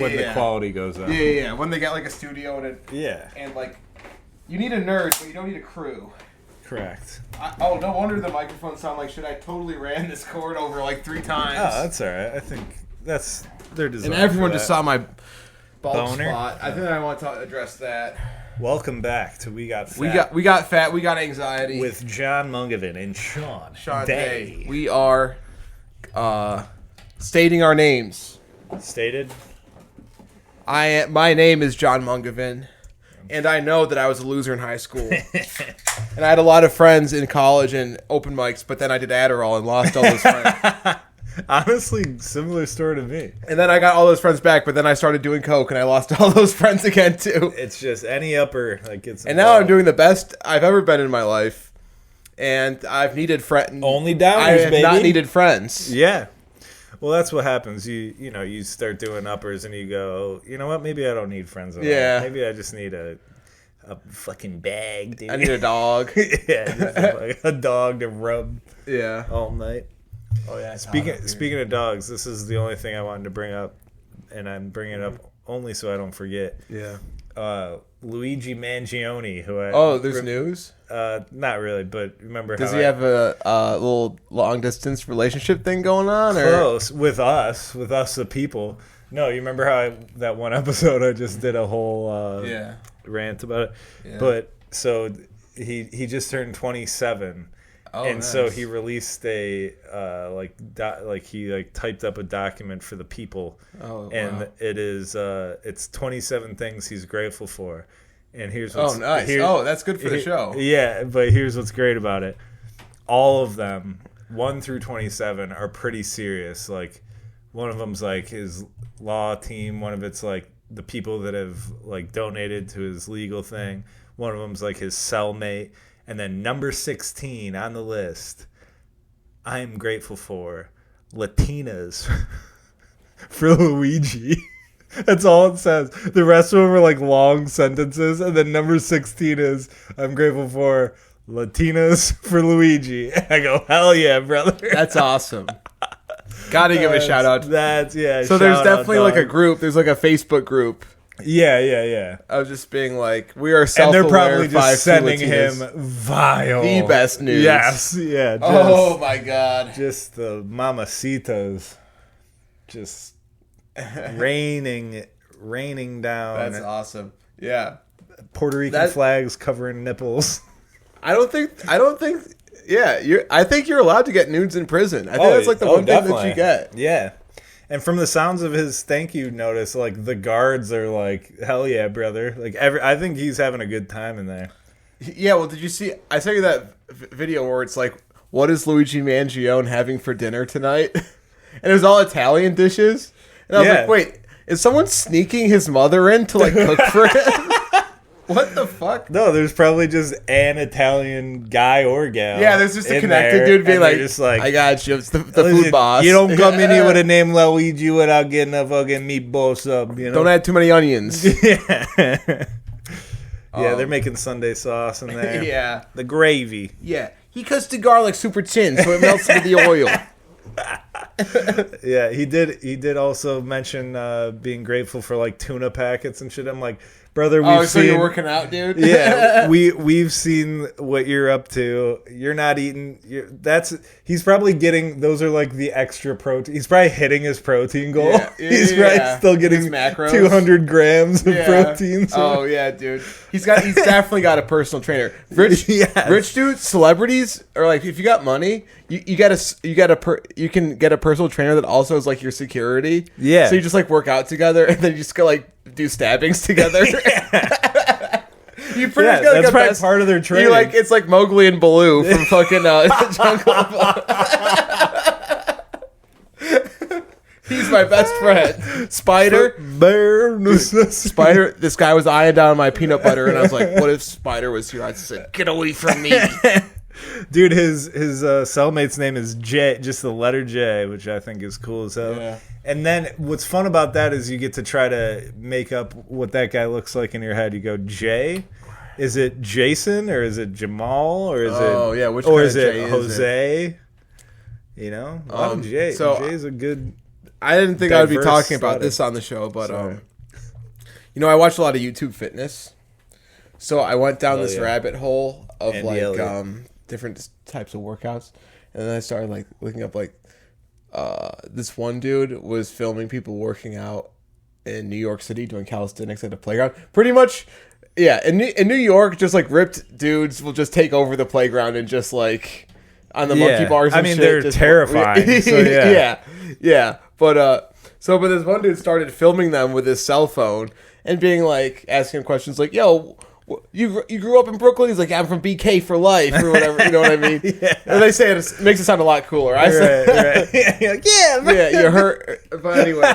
when the quality goes up. Yeah. When they got like a studio and like you need a nerd, but you don't need a crew. Correct. No wonder the microphones sound like shit. I totally ran this cord over like 3 times. Oh, that's all right. I think that's their design. And everyone just saw my boner spot. I think I want to address that. Welcome back to We Got Fat. We got fat. We got anxiety with John Mungavin and Sean Day. We are stating our names. Stated. My name is John Mungavin. And I know that I was a loser in high school. And I had a lot of friends in college and open mics, but then I did Adderall and lost all those friends. Honestly, similar story to me. And then I got all those friends back, but then I started doing coke and I lost all those friends again too. It's just any upper that gets involved. And now I'm doing the best I've ever been in my life. And I've needed friends. Only downers, I have baby. not needed friends. Yeah. Well, that's what happens. You start doing uppers and you go, you know what? Maybe I don't need friends at all. Maybe I just need a fucking bag, dude. I need a dog. Just a dog to rub all night. Oh, yeah. Speaking of dogs, this is the only thing I wanted to bring up, and I'm bringing it up only so I don't forget. Yeah. Luigi Mangione, who there's news? Not really, but remember Does he have a little long-distance relationship thing going on? Close. With us, the people. No, you remember how that one episode I just did a whole rant about it? Yeah. But, so, he just turned 27. Oh, and nice. So he released a he typed up a document for the people, and it is it's 27 things he's grateful for, and here's what's, nice. That's good for the show. Yeah, but here's what's great about it: all of them, 1 through 27, are pretty serious. Like one of them's like his law team, one of it's like the people that have like donated to his legal thing, one of them's like his cellmate. And then number 16 on the list, I am grateful for Latinas for Luigi. That's all it says. The rest of them are like long sentences. And then number 16 is, I'm grateful for Latinas for Luigi. And I go, hell yeah, brother. That's awesome. Gotta give a shout out. So there's definitely like a group. There's like a Facebook group. Yeah. I was just being like, we are self-aware. And they're probably just sending him vile. The best news. Yes, yeah. Oh my God. Just the mamacitas. Just raining down. That's awesome. Yeah. Puerto Rican flags covering nipples. I don't think. Yeah, I think you're allowed to get nudes in prison. I think that's like the one thing that you get. Yeah. And from the sounds of his thank you notice, like the guards are like, hell yeah, brother. Like I think he's having a good time in there. Yeah, well, did you see? I saw you that video where it's like, what is Luigi Mangione having for dinner tonight? And it was all Italian dishes. And I was like, wait, is someone sneaking his mother in to like cook for him? What the fuck? No, there's probably just an Italian guy or gal. Yeah, there's just a connected dude being like, just like, I got you. It's the food boss. You don't come in here with a name Luigi without getting a fucking meatball sub. You know? Don't add too many onions. Yeah, they're making Sunday sauce in there. Yeah. The gravy. Yeah. He cuts the garlic super thin so it melts into the oil. Yeah, he did also mention being grateful for like tuna packets and shit. I'm like, brother, we've seen. You're working out, dude? Yeah, we've seen what you're up to. You're not eating. He's probably getting. Those are like the extra protein. He's probably hitting his protein goal. Yeah. He's probably still getting 200 grams of protein. So. Oh yeah, dude. He's definitely got a personal trainer. Rich dudes, celebrities, or like if you got money, you can get a personal trainer that also is like your security. Yeah. So you just like work out together and then you just go like do stabbings together. You pretty much got like that's part of their training. It's like Mowgli and Baloo from fucking Jungle. He's my best friend. Spider. Spider. This guy was eyeing down my peanut butter, and I was like, "What if Spider was here?" I'd say, "Get away from me." Dude, his cellmate's name is J, just the letter J, which I think is cool as hell. Yeah. And then what's fun about that is you get to try to make up what that guy looks like in your head. You go, J? Is it Jason or is it Jamal or is which kind is of it J Jose? Is it? You know, a lot of J. So J's a good. I didn't think I would be talking about this on the show, but you know, I watch a lot of YouTube fitness, so I went down this rabbit hole of different types of workouts, and then I started like looking up like this one dude was filming people working out in New York City doing calisthenics at a playground. Pretty much, yeah. In New York, just like ripped dudes will just take over the playground and just like on the monkey bars. And they're terrifying. So yeah. But this one dude started filming them with his cell phone and being like asking him questions like, "Yo, you grew up in Brooklyn?" He's like, "I'm from BK for life," or whatever. You know what I mean? And they say it makes it sound a lot cooler. I said, You're like, yeah, you hurt. But anyway,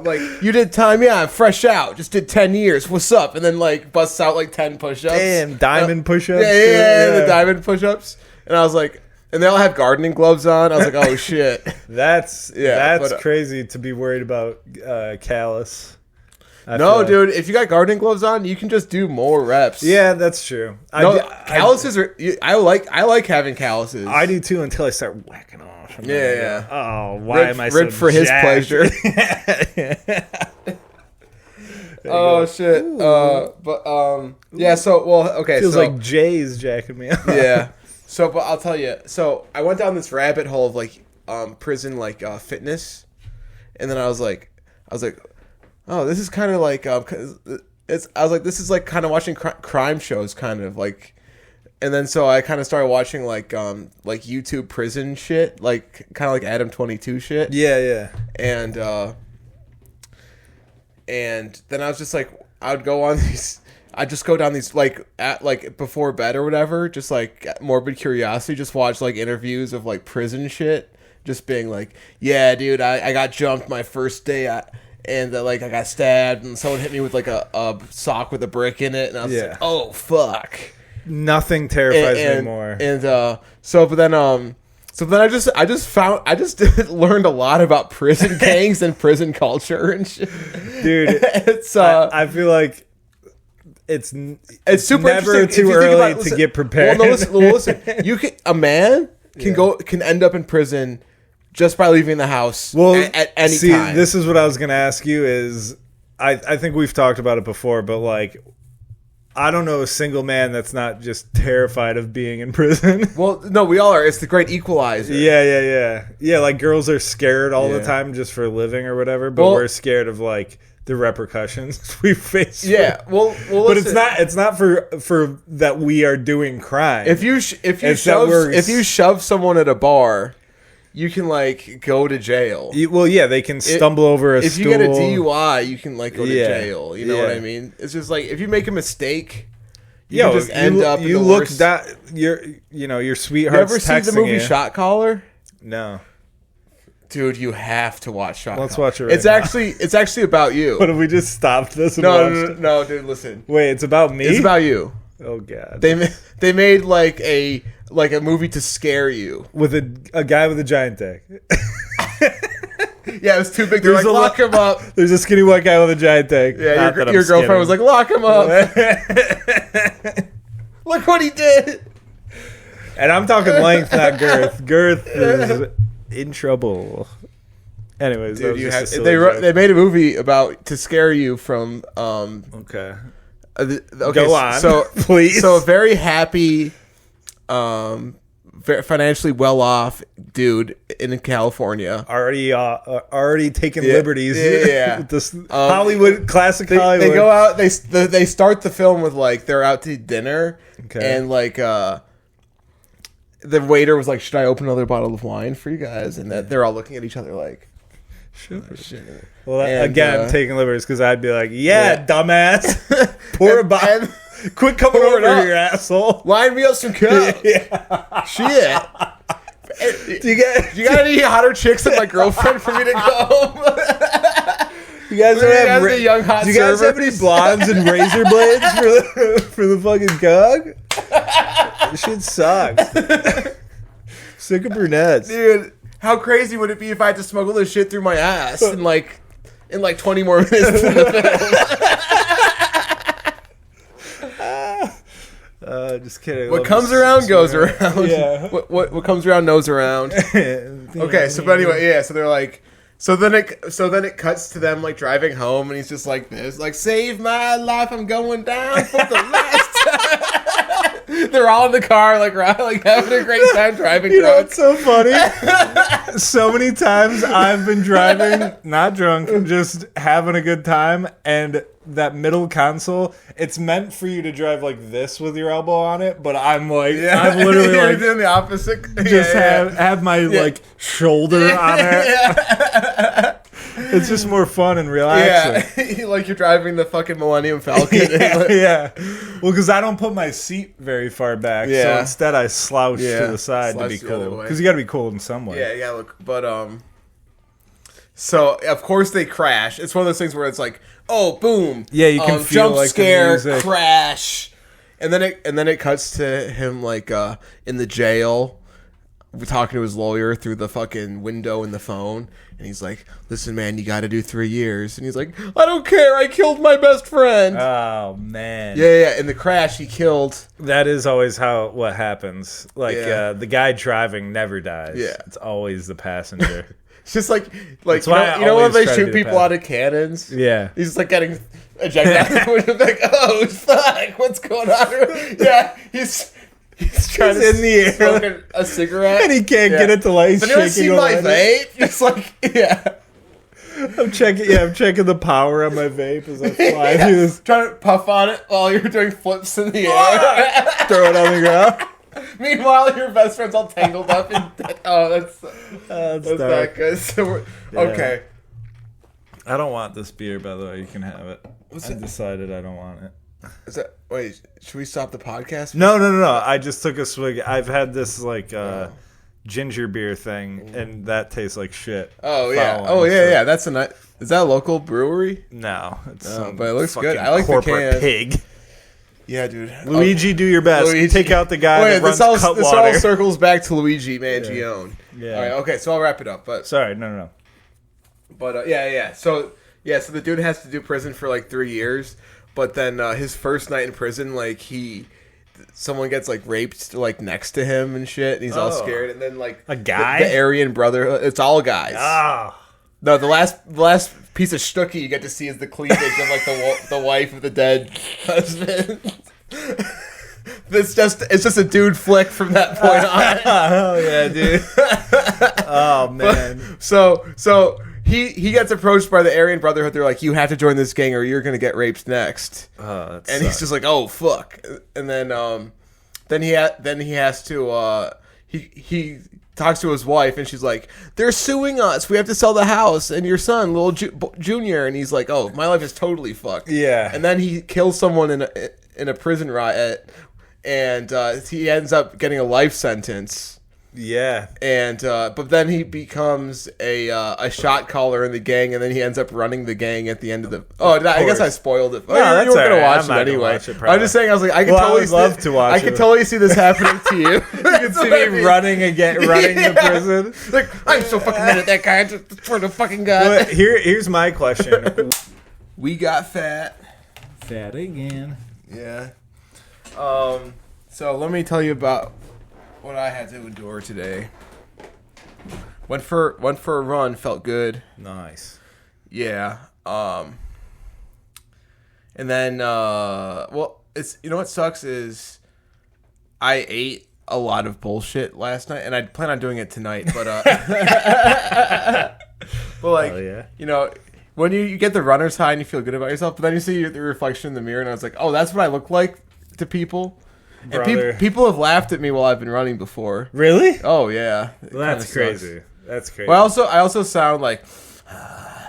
like you did time. Yeah, I'm fresh out. Just did 10 years. What's up? And then like busts out like 10 push-ups. Damn, diamond push-ups. Yeah, the diamond push-ups. And I was like, and they all have gardening gloves on. I was like, oh shit. That's crazy to be worried about callus. Dude, if you got gardening gloves on, you can just do more reps. Yeah, that's true. Calluses are. I like having calluses. I do too until I start whacking off. Yeah. Oh, why am I so ripped for his pleasure? Oh shit. Yeah. So okay. Feels like Jay's jacking me up. Yeah. So, but I'll tell you. So I went down this rabbit hole of like prison fitness, and then I was like. Oh, this is kind of like I was like, this is like kind of watching crime shows, kind of like, and then so I kind of started watching like YouTube prison shit, like kind of like Adam 22 shit. Yeah. And then I was just like, I'd just go down these like at like before bed or whatever, just like morbid curiosity, just watch like interviews of like prison shit, just being like, yeah, dude, I got jumped my first day. And like I got stabbed, and someone hit me with like a sock with a brick in it, and I was like, "Oh fuck!" Nothing terrifies me more. And but then I just learned a lot about prison gangs and prison culture and shit. Dude, I feel like it's super never too early to get prepared. Well, no, listen. A man can end up in prison just by leaving the house at any time. This is what I was going to ask you is, I think we've talked about it before, but like, I don't know a single man that's not just terrified of being in prison. Well, no, we all are. It's the great equalizer. Yeah. Yeah, like girls are scared all the time just for a living or whatever, but we're scared of like the repercussions we face. Yeah, well but it's not for that we are doing crime. If you shove someone at a bar, you can like go to jail. They can stumble over a stool. If you get a DUI, you can like go to jail. You know what I mean? It's just like if you make a mistake, you can just end up. You look that your sweetheart's texting you. You ever see the movie Shot Caller? No, dude, you have to watch Shot Caller. Let's watch it. It's actually about you. What if we just stopped this? No, dude, listen. Wait, it's about me. It's about you. Oh god. They made like a movie to scare you with a guy with a giant dick. Yeah, it was too big. They're like, lock him up. There's a skinny white guy with a giant dick. Yeah, your girlfriend was like, lock him up. Look what he did. And I'm talking length, not girth. Girth is in trouble. Anyways, dude, they made a movie to scare you from. Okay. Okay. Go on, please. So a very happy, financially well off dude in California, already taking liberties. Yeah. With this Hollywood, classic Hollywood. They go out. They start the film with like they're out to eat dinner, and like the waiter was like, "Should I open another bottle of wine for you guys?" And that they're all looking at each other like. Sure. Well, again, taking liberties because I'd be like, dumbass. Pour a bottle. Quit coming over here, asshole. Line me up some coke. Shit. Do you got any hotter chicks than my girlfriend for me to go home? You guys have any blondes and razor blades for the fucking coke? This shit sucks. Sick of brunettes. Dude. How crazy would it be if I had to smuggle this shit through my ass in like 20 more minutes in the film? Just kidding. What comes around goes around. Yeah. What comes around knows around. Okay, so but anyway, so they're like, So then it cuts to them like driving home, and he's just like this, like, save my life, I'm going down for the last time. They're all in the car, like having a great time driving. You know, it's so funny. So many times I've been driving, not drunk, just having a good time, and that middle console, it's meant for you to drive like this with your elbow on it, but I'm like, I'm literally like doing the opposite. Just have my like shoulder on it. It's just more fun and relaxing. Yeah, like you're driving the fucking Millennium Falcon. Yeah. Well, because I don't put my seat very far back, so instead I slouch to the side to be cool. Because you got to be cool in some way. Yeah, you gotta look. But so of course they crash. It's one of those things where it's like, oh, boom. Yeah, you can feel jump like scare, the music. crash, and then it cuts to him like in the jail, talking to his lawyer through the fucking window in the phone, and he's like, listen, man, you got to do 3 years, and he's like, I don't care, I killed my best friend. Oh man. Yeah. In the crash, he killed. That is always what happens. Like the guy driving never dies. Yeah, it's always the passenger. It's just like That's you why know when they try to shoot be the people out of cannons. Yeah, he's just like getting ejected out the window, like, oh fuck, what's going on? Yeah, he's trying to in the air, smoking a cigarette, and he can't get it to light. He's shaking. See my vape? Just like I'm checking the power on my vape as I fly through this. Trying to puff on it while you're doing flips in the air. Throw it on the ground. Meanwhile, your best friend's all tangled up in. Oh, that's that good. So okay. I don't want this beer, by the way. You can have it. I decided I don't want it. Is that wait? Should we stop the podcast? No. I just took a swig. I've had this like ginger beer thing, and that tastes like shit. Oh yeah. That's a nice. Is that a local brewery? No, it's but it looks good. I like corporate the can. Pig. Yeah, dude. Luigi, do your best. Luigi. Take out the guy that runs this Cutwater. all circles back to Luigi Mangione. Yeah. All right. Okay. So I'll wrap it up. But sorry, no. But yeah. So the dude has to do prison for like 3 years. But then his first night in prison, like someone gets like raped like next to him and shit, and he's all scared. And then like a guy, the Aryan Brotherhood. It's all guys. Ah. No, the last piece of shtucky you get to see is the cleavage of like the wife of the dead husband. It's just a dude flick from that point on. Oh yeah, dude. Oh man. But, so he gets approached by the Aryan Brotherhood. They're like, you have to join this gang or you're gonna get raped next. Oh, and he's just like, oh fuck. And then he has to he talks to his wife, and she's like, they're suing us. We have to sell the house and your son, little Junior. And he's like, oh, my life is totally fucked. Yeah. And then he kills someone in a prison riot, and he ends up getting a life sentence. Yeah. And but then he becomes a shot caller in the gang, and then he ends up running the gang at the end of the. I guess I spoiled it. No, that's you were gonna right. watch it anyway. I'm just saying. I was like, I could love to watch it. I could totally see this happening to you. You can see me running the prison. Like, I'm so fucking mad at that guy. Just for the fucking guy. Well, here's my question. We got fat. Fat again. Yeah. So let me tell you about what I had to endure today. Went for a run, felt good. Nice. Yeah. And then it's what sucks is I ate a lot of bullshit last night, and I plan on doing it tonight, but but like when you get the runner's high and you feel good about yourself, but then you see the reflection in the mirror, and I was like, oh, that's what I look like to people. Brother. And people have laughed at me while I've been running before. Really? Oh yeah. Well, that's crazy. That's crazy. Well, I also sound like.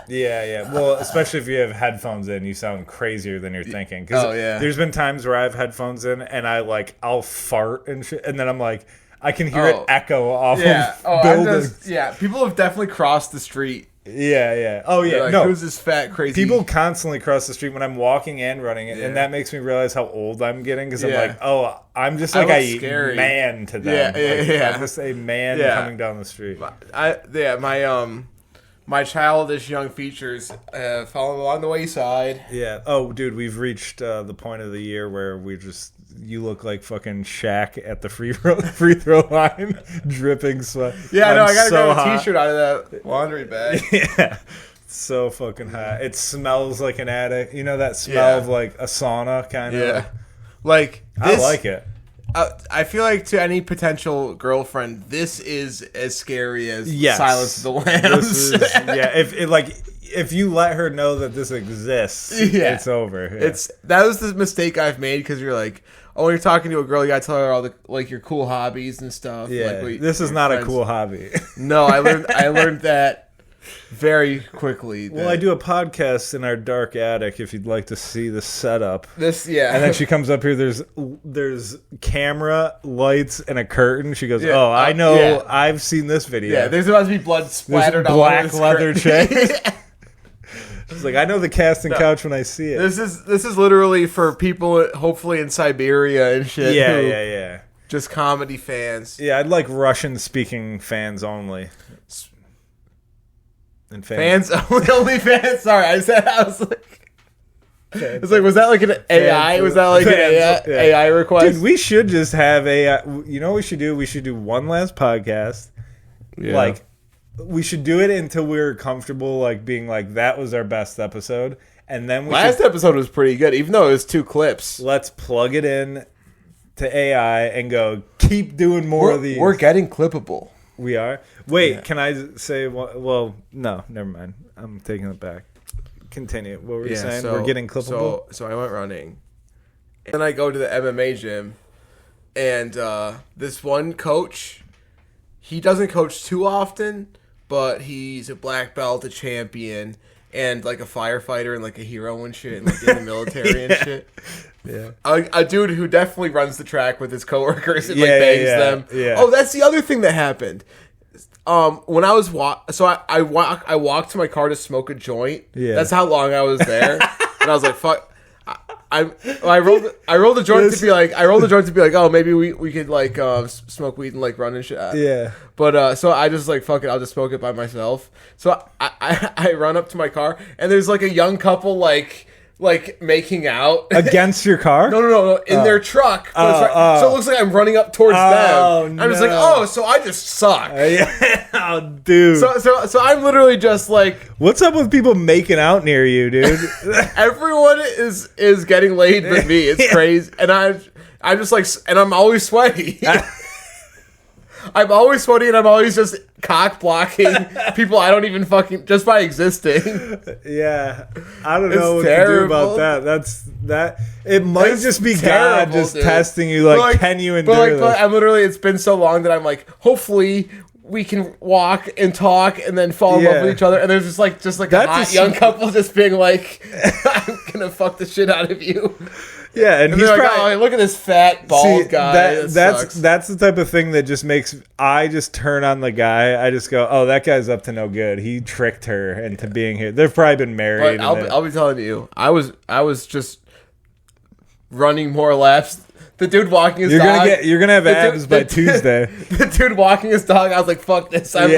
Yeah. Well, especially if you have headphones in, you sound crazier than you're thinking. Because there's been times where I have headphones in and I'll fart and shit, and then I'm like, I can hear it echo off of buildings. People have definitely crossed the street. Yeah. Oh yeah. Like, no. Who's this fat crazy? People constantly cross the street when I'm walking and running, and that makes me realize how old I'm getting. Because I'm like, oh, I'm just like a scary man to them. I'm just a man coming down the street. My childish young features have fallen along the wayside. Yeah. Oh, dude, we've reached the point of the year where we're just you look like fucking Shaq at the free throw line, dripping sweat. Yeah, no, I gotta grab a t-shirt out of that laundry bag. Yeah, it's so fucking hot. It smells like an attic. You know that smell of like a sauna kind of. Yeah, like I like it. I feel like to any potential girlfriend, this is as scary as Silence of the Lambs. If you let her know that this exists, it's over. Yeah. That was the mistake I've made because you're like, oh, when you're talking to a girl, you gotta tell her all the like your cool hobbies and stuff. Yeah, like, this is not a cool hobby. No, I learned that very quickly. Well, I do a podcast in our dark attic. If you'd like to see the setup, and then she comes up here. There's camera, lights, and a curtain. She goes, "Oh, I know. Yeah. I've seen this video. Yeah, there's about to be blood splattered all over this black leather chairs." It's like I know the casting couch when I see it. This is literally for people, hopefully in Siberia and shit. Yeah. Just comedy fans. Yeah, I'd like Russian-speaking fans only. And fans only fans. Sorry, I was like, it's like, was that like an AI? Was that like an AI request? Dude, we should just have AI. You know what we should do? We should do one last podcast. Yeah. Like, we should do it until we're comfortable, like being like that was our best episode, and then last episode was pretty good, even though it was 2 clips. Let's plug it in to AI and go keep doing more of these. We're getting clippable. We are. Wait, can I say? Well, no, never mind. I'm taking it back. Continue. What were you saying? We're getting clippable. So I went running, and then I go to the MMA gym, and this one coach, he doesn't coach too often, but he's a black belt, a champion, and like a firefighter and like a hero and shit, and like in the military and shit. Yeah, a dude who definitely runs the track with his coworkers and like bangs them. Yeah. Oh, that's the other thing that happened. When I was I walked to my car to smoke a joint. Yeah, that's how long I was there, and I was like, "Fuck." I rolled the joint to be like, oh, maybe we could like smoke weed and like run and shit. Yeah. But so I just like, fuck it, I'll just smoke it by myself. So I run up to my car and there's like a young couple like making out against your car. No, in their truck. So it looks like I'm running up towards them. I'm just like, so I just suck. Yeah, dude. So I'm literally just like, what's up with people making out near you, dude? Everyone is getting laid but me. It's crazy, and I'm just like, and I'm always sweaty. I'm always sweaty, and I'm always just cock blocking people I don't even fucking just by existing. Yeah, I don't know what to do about that. It might just be God just testing you, like can you endure this? But I'm literally, it's been so long that I'm like, hopefully we can walk and talk and then fall in love with each other. And there's just like a hot young couple just being like, I'm gonna fuck the shit out of you. Yeah, and he's like, probably, look at this fat bald guy. That's the type of thing that just makes I just turn on the guy. I just go, oh, that guy's up to no good. He tricked her into being here. They've probably been married. I'll be telling you, I was just running more laps. The dude walking his dog. You're gonna have abs by Tuesday. The dude walking his dog. I was like, "Fuck this!" I'm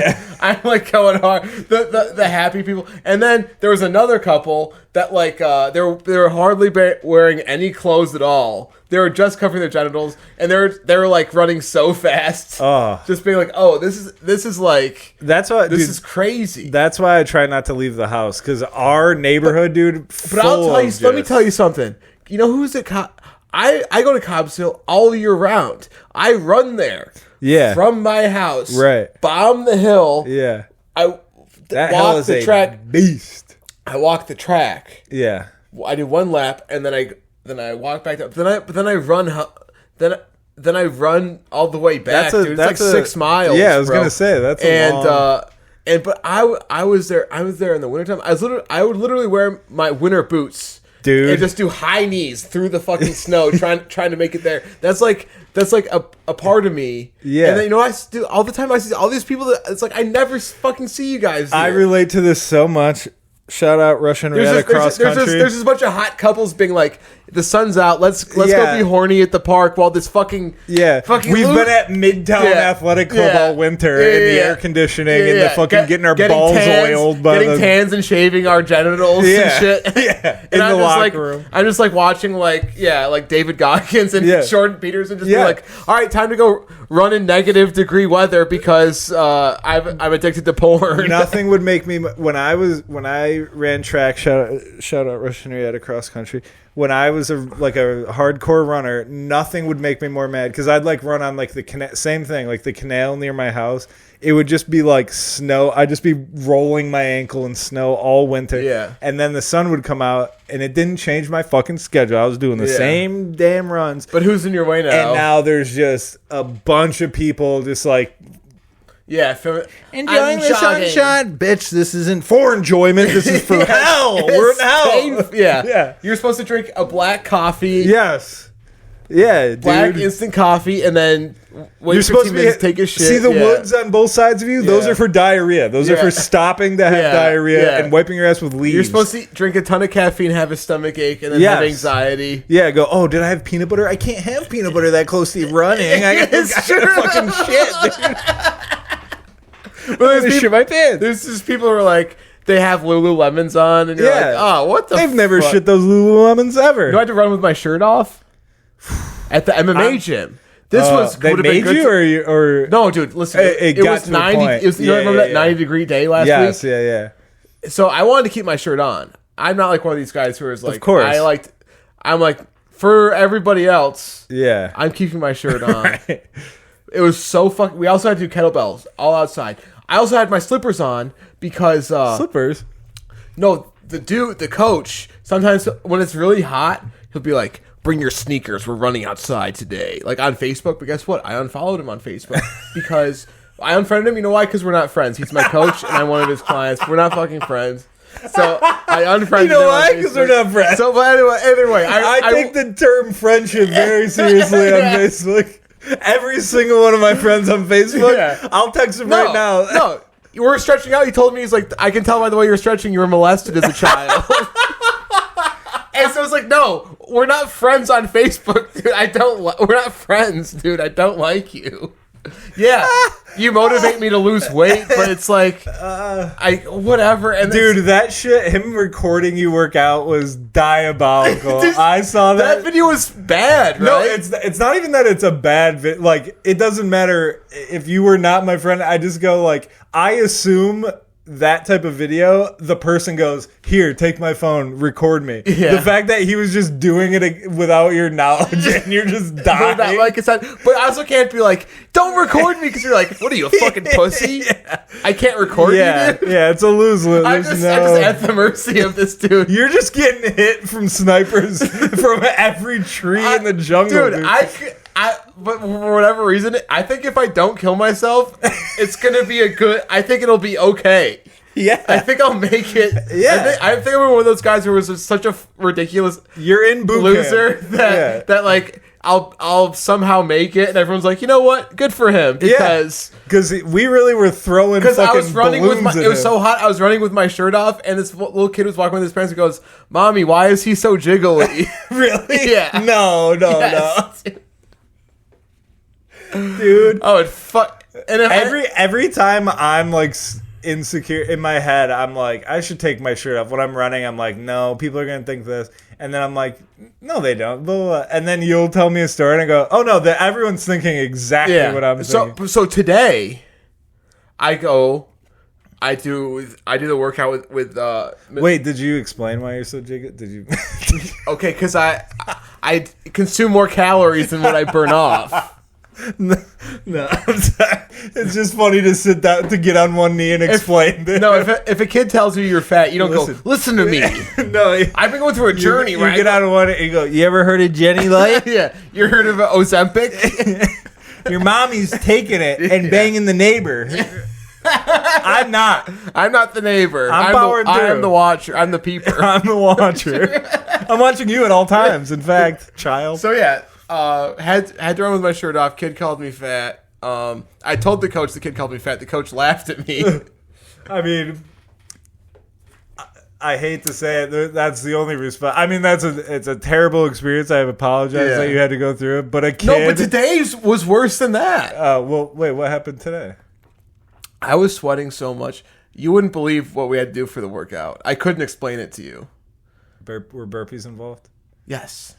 like going hard. The happy people, and then there was another couple that like they were hardly wearing any clothes at all. They were just covering their genitals, and they were like running so fast. Oh, just being like, "Oh, this is like that's why this is crazy." That's why I try not to leave the house because our neighborhood, dude. But I'll tell you. Let me tell you something. You know who's at I go to Cobb's Hill all year round. I run there. Yeah. From my house. Right. Bomb the hill. Yeah. That walk the track. Beast. I walk the track. Yeah. I do one lap and then I walk back up. Then I run all the way back. Dude. It's like 6 miles. Yeah, I was gonna say that's long. But I was there in the wintertime. I would literally wear my winter boots. Dude. And just do high knees through the fucking snow, trying to make it there. That's like a part of me. Yeah. And then, I do all the time. I see all these people that it's like I never fucking see you guys. Here. I relate to this so much. Shout out Russian Riata Cross Country. There's just a bunch of hot couples being like, The sun's out. Let's go be horny at the park while this fucking We've been at Midtown Athletic Club all winter in the air conditioning and the fucking getting our balls oiled by getting tans and shaving our genitals and shit. In the locker room. I'm just like watching like David Goggins and Jordan Peterson just be like, all right, time to go run in negative degree weather because I'm addicted to porn. Nothing would make me when I ran track. Shout out Rush Henrietta cross country. When I was a hardcore runner, nothing would make me more mad because I'd like run on like the same thing, like the canal near my house. It would just be like snow. I'd just be rolling my ankle in snow all winter. Yeah. And then the sun would come out and it didn't change my fucking schedule. I was doing the same damn runs. But who's in your way now? And now there's just a bunch of people just like, enjoying the sunshine. Bitch, this isn't for enjoyment. This is for hell. We're in hell. Yeah. You're supposed to drink a black coffee. Yes. Yeah, dude. Black instant coffee, and then you're supposed to take a shit. See the woods on both sides of you? Those are for diarrhea. Those are for stopping to have diarrhea and wiping your ass with leaves. You're supposed to drink a ton of caffeine, have a stomach ache, and then have anxiety. Yeah, go, oh, did I have peanut butter? I can't have peanut butter that close to you running. I got fucking shit, dude. Well, shit my pants. There's just people who are like, they have Lululemons on, and you're like, oh, what the They've never shit those Lululemons ever. Do I have to run with my shirt off? At the MMA gym. This they made you or no, dude. Listen, it was 90. It was, remember that 90-degree day last week? Yeah. So I wanted to keep my shirt on. I'm not like one of these guys who is like, of course. I'm like, for everybody else, I'm keeping my shirt on. Right. It was so fucking. We also had to do kettlebells all outside. I also had my slippers on because slippers. No, the coach. Sometimes when it's really hot, he'll be like, bring your sneakers, we're running outside today. Like on Facebook, but guess what? I unfollowed him on Facebook because I unfriended him. You know why? Because we're not friends. He's my coach and I'm one of his clients. We're not fucking friends. So I unfriended him. You know why? Because we're not friends. So, but anyway, I take the term friendship very seriously on Facebook. Every single one of my friends on Facebook, I'll text him right now. No, you were stretching out. He told me, he's like, I can tell by the way you're stretching, you were molested as a child. And so it's like, no, we're not friends on Facebook, dude. We're not friends, dude. I don't like you. Yeah, you motivate me to lose weight, but it's like, whatever. And dude, that shit, him recording you work out was diabolical. I saw that. That video was bad, right? No, it's not even that it's a bad video. Like, it doesn't matter if you were not my friend. I just go like, I assume that type of video, the person goes, here, take my phone, record me. Yeah. The fact that he was just doing it without your knowledge and you're just dying. Like I said, but I also can't be like, don't record me because you're like, what are you, a fucking pussy? I can't record you, dude. Yeah, it's a lose-lose. I'm just at the mercy of this dude. You're just getting hit from snipers from every tree in the jungle, dude. But for whatever reason, I think if I don't kill myself, it's gonna be I think it'll be okay. Yeah, I think I'll make it. Yeah, I think I'm one of those guys who was just such a ridiculous. You're in boot loser camp. that like I'll somehow make it, and everyone's like, you know what, good for him because we really were throwing. Because I was running with it was so hot. I was running with my shirt off, and this little kid was walking with his parents and goes, "Mommy, why is he so jiggly?" Really? Yeah. No. Dude. Oh, fuck. And every time I'm like insecure in my head, I'm like, I should take my shirt off. When I'm running, I'm like, no, people are gonna think this. And then I'm like, no, they don't. Blah, blah, blah. And then you'll tell me a story, and I go, oh no, everyone's thinking exactly what I'm thinking. So today, I do the workout with Wait, did you explain why you're so jiggy? Did you? Okay, because I consume more calories than what I burn off. No, I'm sorry. It's just funny to sit down, to get on one knee and explain this. No, if a kid tells you you're fat, you don't go, listen to me. No, I've been going through a journey, right? You get on one and you go, you ever heard of Jenny Light? Yeah, you heard of Ozempic? Your mommy's taking it and banging the neighbor. I'm not the neiver. I'm powering through. I am the watcher. I'm the peeper. I'm the watcher. I'm watching you at all times, in fact, child. So yeah. Had to run with my shirt off. Kid called me fat. I told the kid called me fat. The coach laughed at me. I mean, I hate to say it, that's the only response. I mean, it's a terrible experience. I apologize that you had to go through it. But a kid. No, but today's was worse than that. Well, wait, what happened today? I was sweating so much. You wouldn't believe what we had to do for the workout. I couldn't explain it to you. Were burpees involved? Yes.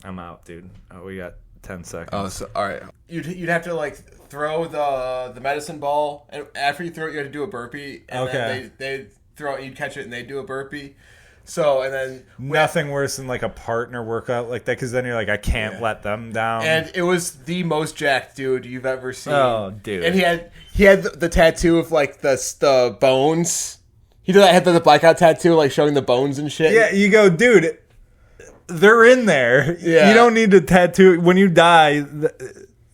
I'm out, dude. We got 10 seconds. Oh, so all right. You'd have to like throw the medicine ball, and after you throw it, you have to do a burpee. And then they throw it, you'd catch it, and they do a burpee. So and then nothing worse than like a partner workout like that, because then you're like, I can't let them down. And it was the most jacked dude you've ever seen. Oh, dude! And he had the tattoo of like the bones. He had the blackout tattoo, like showing the bones and shit. Yeah, you go, dude. They're in there. Yeah. You don't need to tattoo. When you die,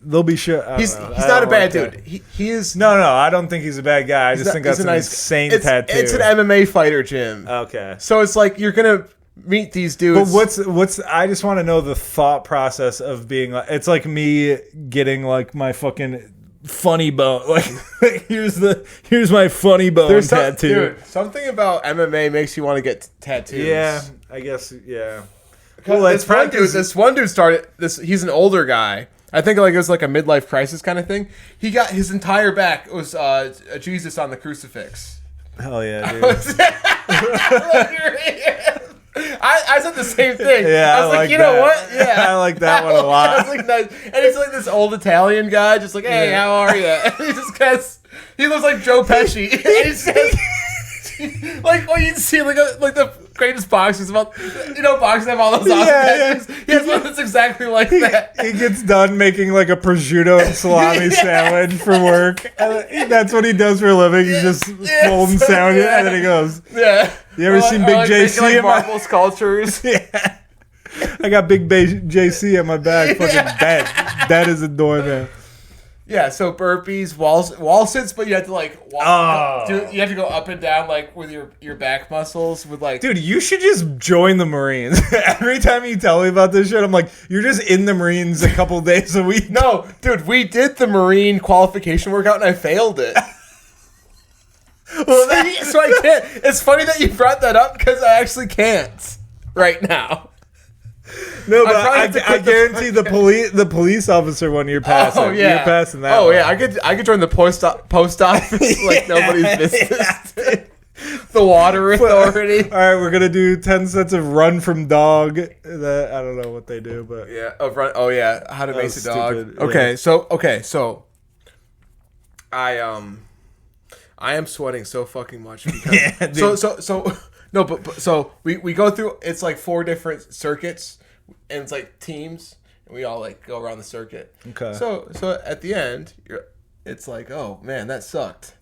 they'll be sure. He's not a bad dude. He is. No, I don't think he's a bad guy. I just think that's an insane tattoo. It's an MMA fighter, Jim. Okay. So it's like you're gonna meet these dudes. But what's? I just want to know the thought process of being like. It's like me getting like my fucking funny bone. Like here's my funny bone tattoo. Dude, something about MMA makes you want to get tattoos. Yeah, I guess. Yeah. Well, this one dude started this. He's an older guy. I think like it was like a midlife crisis kind of thing. He got his entire back was Jesus on the crucifix. Hell yeah, dude. I said the same thing. Yeah, I was like, you know what? Yeah, I like that one a lot. I was like, nice. And he's like this old Italian guy, just like, hey, how are you? And he just gets, he looks like Joe Pesci. And he says, like, well, you'd see like the greatest boxers about, boxers have all those awesome tattoos. He has one that's exactly like that. He gets done making like a prosciutto and salami sandwich for work. And that's what he does for a living. He's just folding sandwiches, and then he goes, yeah. You ever seen Big JC? Like marble sculptures. Yeah. I got Big JC on my back, fucking dead. That is annoying, man. Yeah, so burpees, wall sits, but you have to like walk. You have to go up and down like with your back muscles with like. Dude, you should just join the Marines. Every time you tell me about this shit, I'm like, you're just in the Marines a couple days a week. No, dude, we did the Marine qualification workout and I failed it. Well, so I can't. It's funny that you brought that up because I actually can't right now. No, but I guarantee the police officer one you're passing. Oh yeah, you're passing that. Oh one. yeah, I could join the post office like nobody's business. The water authority. All right, we're gonna do 10 sets of run from dog. That I don't know what they do, but yeah, run. Oh yeah, how to mace a dog. Stupid. Okay, so I am sweating so fucking much because so we go through, it's like 4 different circuits and it's like teams and we all like go around the circuit. Okay. So at the end it's like, oh man, that sucked.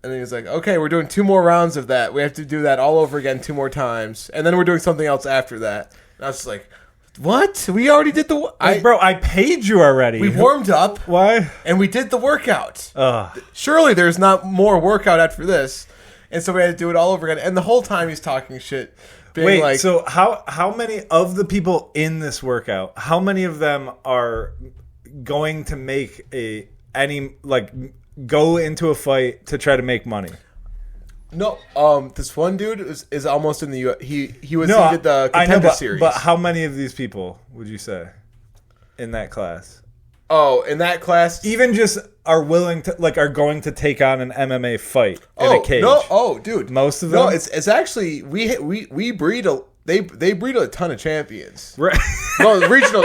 And then he's like, okay, we're doing 2 more rounds of that. We have to do that all over again 2 more times. And then we're doing something else after that. And I was just like, what? We already did the... bro, I paid you already. We warmed up. Why? And we did the workout. Surely there's not more workout after this. And so we had to do it all over again. And the whole time he's talking shit. Wait, like, so how many of the people in this workout, how many of them are going to make go into a fight to try to make money? No, this one dude is almost in the U. He did the Contender Series. But how many of these people would you say in that class? Oh, in that class, even just are willing to are going to take on an MMA fight in a cage? No, dude, most of them. No, it's actually we breed they breed a ton of champions. Right. No, regional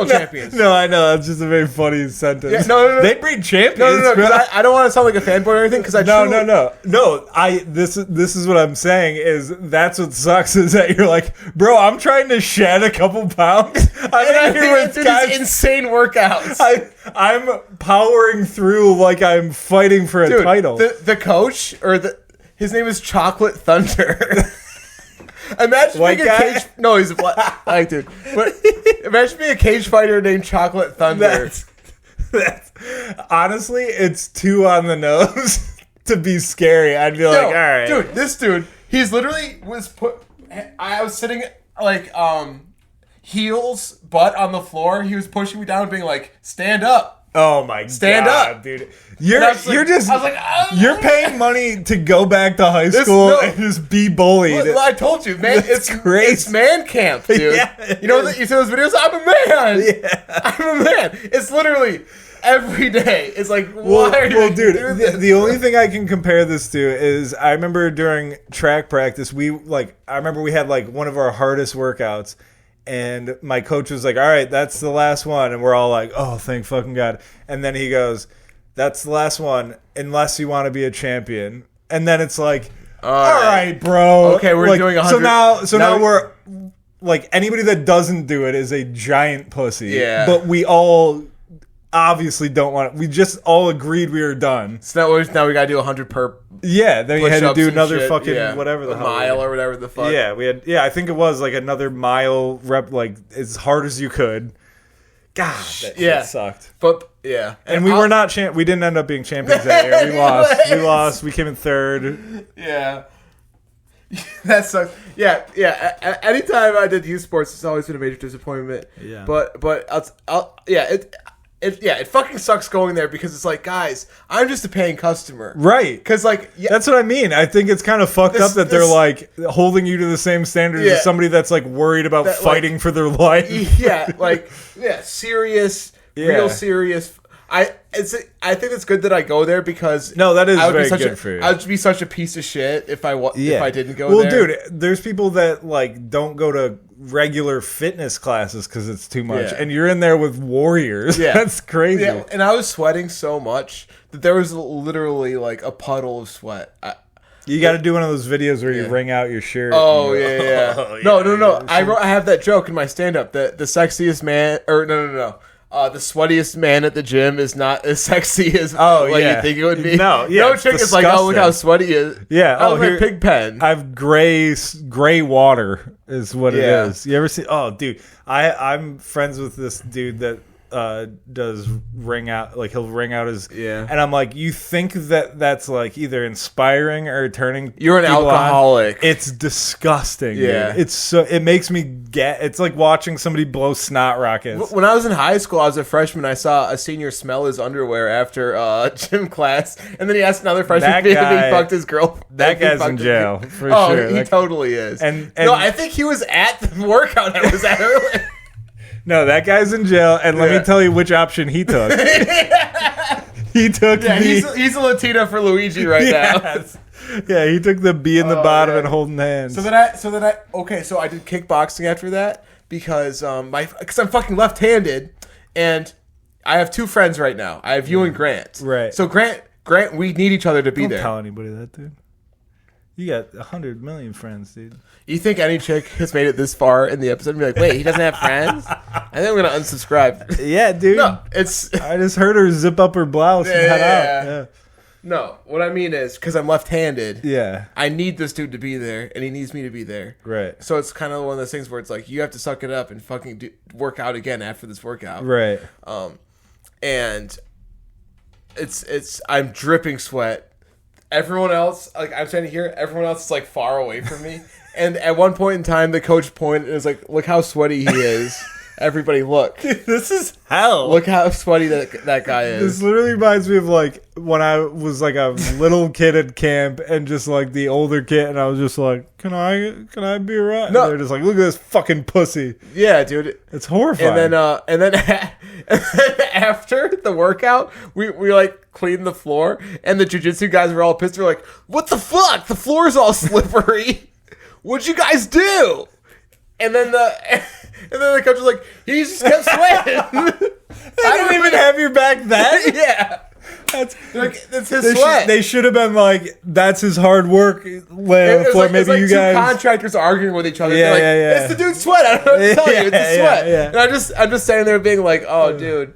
champions. No, I know. That's just a very funny sentence. Yeah, no. They breed champions. No. I don't want to sound like a fanboy or anything because No. This is what I'm saying is that's what sucks is that you're like, bro, I'm trying to shed a couple pounds. I'm here with guys insane workouts. I'm powering through like I'm fighting for a title. The coach his name is Chocolate Thunder. Imagine White being guy? a cage. No, he's a black dude. But imagine being a cage fighter named Chocolate Thunder. That's honestly, it's too on the nose to be scary. I'd be like, all right, dude. This dude, he's literally I was sitting like heels, butt on the floor. He was pushing me down, being like, "Stand up." Oh my Stand God, up, dude! You're paying money to go back to high school and just be bullied. Well, I told you, man. It's crazy. It's man camp, dude. Yeah, you know, you see those videos? I'm a man. Yeah. I'm a man. It's literally every day. It's like, why are you doing this? The only thing I can compare this to is I remember during track practice, I remember we had like one of our hardest workouts. And my coach was like, all right, that's the last one. And we're all like, oh, thank fucking God. And then he goes, that's the last one, unless you want to be a champion. And then it's like, all right, bro. Okay, we're doing 100. So now we're, like, anybody that doesn't do it is a giant pussy. Yeah. But we all obviously don't want it. We just all agreed we were done. So now we got to do 100 per. Yeah, then we had to do another fucking whatever the hell. A mile or whatever the fuck. Yeah, I think it was like another mile rep, like as hard as you could. God, that shit sucked. But yeah. And we were not we didn't end up being champions that year. We lost. We came in third. Yeah. That sucks. Yeah. Anytime I did youth sports, it's always been a major disappointment. Yeah. But it fucking sucks going there because it's like, guys, I'm just a paying customer. Right. Because, like... Yeah, that's what I mean. I think it's kind of fucked up that they're, like, holding you to the same standards as somebody that's, like, worried about fighting for their life. Yeah, like, serious, real serious... I think it's good that I go there because... No, that is very good for you. I would be such a piece of shit if I didn't go there. Well, dude, there's people that, like, don't go to regular fitness classes because it's too much. Yeah. And you're in there with warriors. Yeah. That's crazy. Yeah, and I was sweating so much that there was literally, like, a puddle of sweat. You got to do one of those videos where you wring out your shirt. Oh, yeah. Oh, no. I have that joke in my stand-up. The sexiest man... Or, no. The sweatiest man at the gym is not as sexy as you think it would be. No chick is like, oh, look how sweaty he is. Yeah. Oh, my pig pen. I have gray water is what it is. You ever see? Oh, dude, I'm friends with this dude that does ring out, like he'll ring out his and I'm like, you think that's like either inspiring or turning you're an alcoholic on? It's disgusting. Dude. It makes me it's like watching somebody blow snot rockets. When I was in high school, I was a freshman, I saw a senior smell his underwear after gym class, and then he asked another freshman if he fucked his girl. That guy's in jail for sure. He totally is. And no, I think he was at the workout I was at earlier. No, that guy's in jail, and let me tell you which option he took. He took he's a Latino for Luigi right now. Yeah, he took the B in the bottom and holding hands. So I did kickboxing after that because I'm fucking left-handed, and I have two friends right now. I have you and Grant. Right. So Grant, we need each other to be there. Don't tell anybody that, dude. You got 100 million friends, dude. You think any chick has made it this far in the episode and be like, wait, he doesn't have friends? I think I'm going to unsubscribe. Yeah, dude. No, I just heard her zip up her blouse and head out. Yeah. No, what I mean is, because I'm left-handed, I need this dude to be there, and he needs me to be there. Right. So it's kind of one of those things where it's like, you have to suck it up and fucking work out again after this workout. Right. And I'm dripping sweat. Everyone else, like I'm standing here, everyone else is like far away from me. And at one point in time, the coach pointed and was like, look how sweaty he is. Everybody look. Dude, this is hell. Look how sweaty that guy is. This literally reminds me of like when I was like a little kid at camp and just like the older kid, and I was just like, can I be right? No. And they're just like, look at this fucking pussy. Yeah, dude. It's horrifying. And then after the workout, we like cleaned the floor, and the jiu-jitsu guys were all pissed. They're like, what the fuck? The floor's all slippery. What'd you guys do? And then the coach was like, he just kept sweating. I don't even have your back then. Yeah. That's his sweat. They should have been like, that's his hard work laying on the floor. Maybe you guys. Two contractors arguing with each other. Yeah. It's the dude's sweat. I don't know what to tell you. It's the sweat. Yeah. And I'm just standing there being like, oh, dude.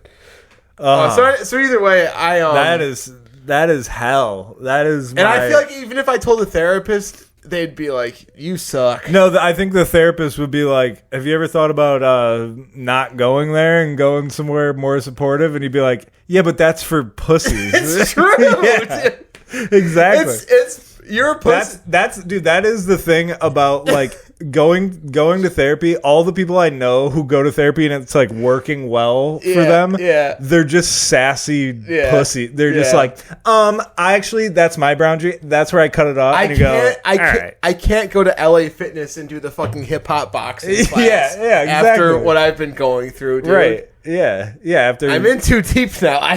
So either way, that is hell. That is. And I feel like even if I told a therapist, they'd be like, you suck. No, I think the therapist would be like, have you ever thought about not going there and going somewhere more supportive? And he'd be like, yeah, but that's for pussies. It's true. Exactly. You're a pussy. Dude, that is the thing about like going to therapy, all the people I know who go to therapy and it's like working well for them, they're just sassy pussy. They're just like, I actually, that's my boundary. That's where I cut it off. I can't go to LA Fitness and do the fucking hip hop boxing class. Exactly. After what I've been going through, dude. Right. Yeah. After I'm in too deep now. I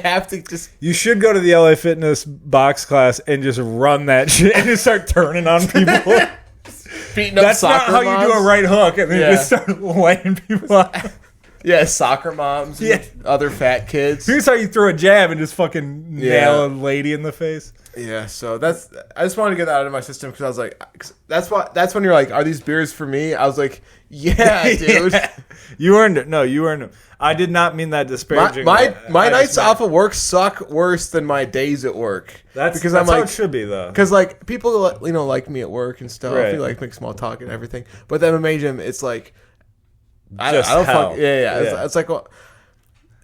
have to just. You should go to the LA Fitness box class and just run that shit and just start turning on people. Beating up That's not how moms. you do a right hook, and then just start lighting people up. Yeah, soccer moms. With other fat kids. Here's how you throw a jab and just fucking nail a lady in the face. Yeah, so I just wanted to get that out of my system because I was like, that's when you're like, are these beers for me? I was like, yeah, dude. You earned it. No, you earned it. I did not mean that disparaging. My nights off of work suck worse than my days at work. That's how it should be, though. Because like people, like me at work and stuff. Right. You like make small talk and everything. But the MMA gym, it's like, I don't hell. It's like,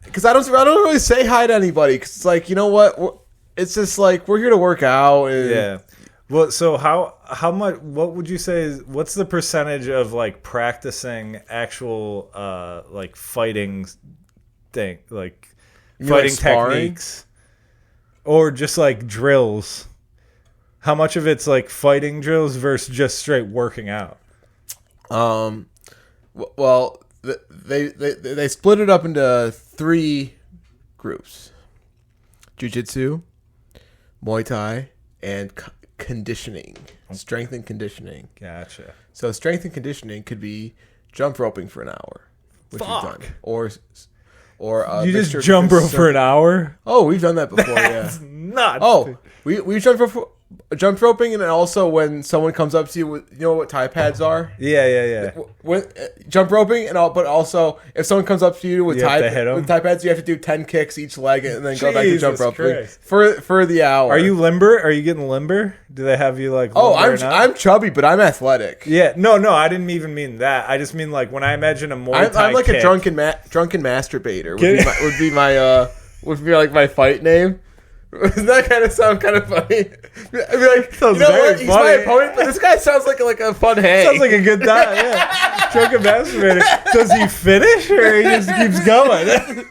because I don't really say hi to anybody. Because it's like, you know what? It's just like we're here to work out. And Well, so how much? What would you say is what's the percentage of like practicing actual like fighting thing, like fighting techniques, or just like drills? How much of it's like fighting drills versus just straight working out? Well, they split it up into 3 groups: jiu-jitsu, Muay Thai, and conditioning. Strength and conditioning. Gotcha. So strength and conditioning could be jump roping for an hour, which we've done, or you just jump rope for an hour. Oh, we've done that before. That's nuts. Oh, we jump roping, and also when someone comes up to you with, you know what Thai pads are? Yeah. Jump roping, but also if someone comes up to you with Thai pads, you have to do 10 kicks each leg and then go back to jump roping for the hour. Are you limber? Are you getting limber? Do they have you like? Oh, I'm chubby, but I'm athletic. Yeah, no, I didn't even mean that. I just mean like when I imagine a Muay Thai I'm like kick, a drunken masturbator. Would be like my fight name. Doesn't that kind of sound kind of funny? I'd be like, sounds very He's funny. my opponent, but this guy sounds like a fun hang. Sounds like a good time, yeah. Drunken masturbator. Does he finish or he just keeps going?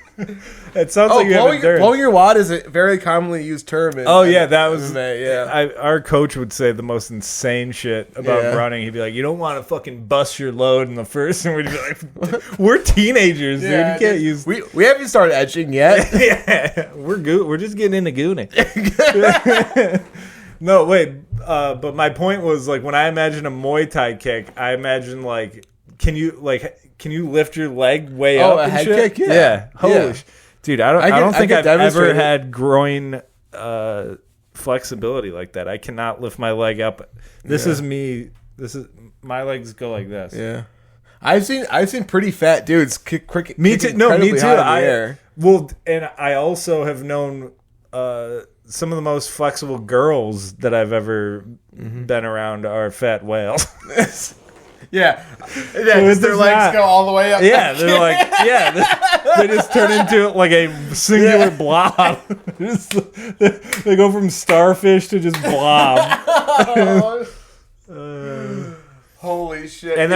It sounds like you have endurance. Blowing your wad is a very commonly used term. That was MMA, our coach would say the most insane shit about running. He'd be like, "You don't want to fucking bust your load in the first," and we'd be like, "We're teenagers, dude. You can't use." We haven't started edging yet. Yeah, we're good. We're just getting into gooning. No, wait. But my point was like when I imagine a Muay Thai kick, I imagine like, can you lift your leg way up? Oh, a head kick? Yeah. Holy shit. Dude, I don't think I've ever had groin flexibility like that. I cannot lift my leg up. This is me. My legs go like this. Yeah. I've seen pretty fat dudes kick quick. Me too. No, me too. Air. Well, and I also have known some of the most flexible girls that I've ever been around are fat whales. Yeah. Their legs go all the way up. Yeah, they're like, they just turn into like a singular blob. They go from starfish to just blob. Holy shit! And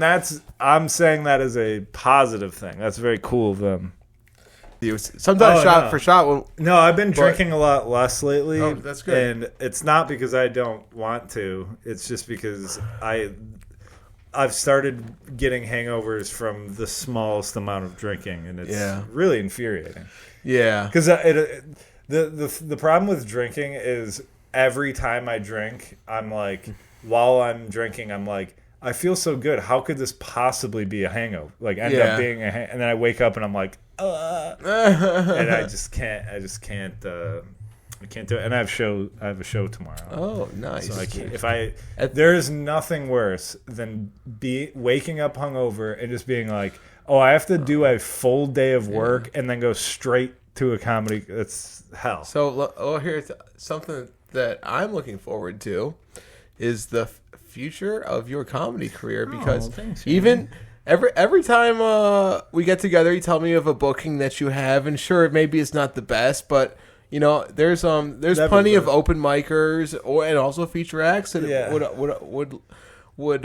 that's I'm saying that as a positive thing. That's very cool of them. Sometimes shot for shot. No, I've been drinking a lot less lately. Oh, that's good. And it's not because I don't want to. It's just because I've started getting hangovers from the smallest amount of drinking, and it's really infuriating. Yeah. Because the problem with drinking is every time I drink, I'm like, while I'm drinking, I'm like, I feel so good. How could this possibly be a hangover? Like end up being and then I wake up and I'm like, and I can't do it. And I have a show tomorrow. Oh, nice. So there is nothing worse than waking up hungover and just being like, oh, I have to do a full day of work and then go straight to a comedy. That's hell. So here's something that I'm looking forward to is the future of your comedy career, because even every time we get together, you tell me of a booking that you have, and sure, maybe it's not the best, but you know, there's plenty of open micers and also feature acts that would